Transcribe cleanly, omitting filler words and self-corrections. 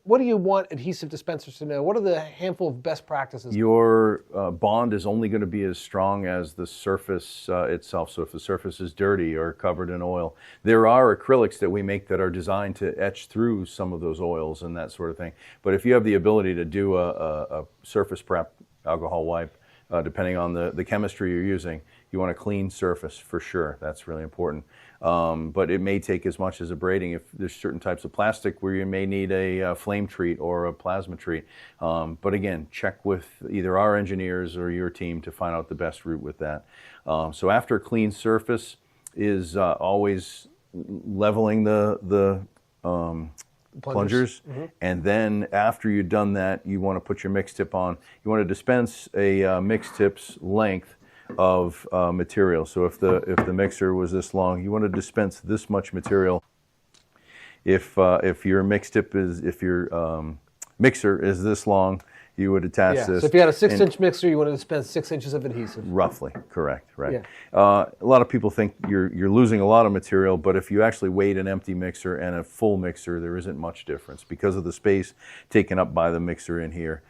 what do you want adhesive dispensers to know? What are the handful of best practices? Your bond is only going to be as strong as the surface itself. So if the surface is dirty or covered in oil, there are acrylics that we make that are designed to etch through some of those oils and that sort of thing. But if you have the ability to do a surface prep alcohol wipe, depending on the chemistry you're using, you want a clean surface for sure. That's really important. But it may take as much as abrading if there's certain types of plastic where you may need a flame treat or a plasma treat. But again, check with either our engineers or your team to find out the best route with that. So after a clean surface is always leveling the plungers. Mm-hmm. And then after you've done that, you want to put your mix tip on. You want to dispense a mix tip's length of material. So if the mixer was this long, you want to dispense this much material. If your mixer is this long, you would attach this. So if you had a 6-inch mixer, you want to dispense 6 inches of adhesive. Roughly, correct, right. Yeah. A lot of people think you're losing a lot of material, but if you actually weighed an empty mixer and a full mixer, there isn't much difference because of the space taken up by the mixer in here.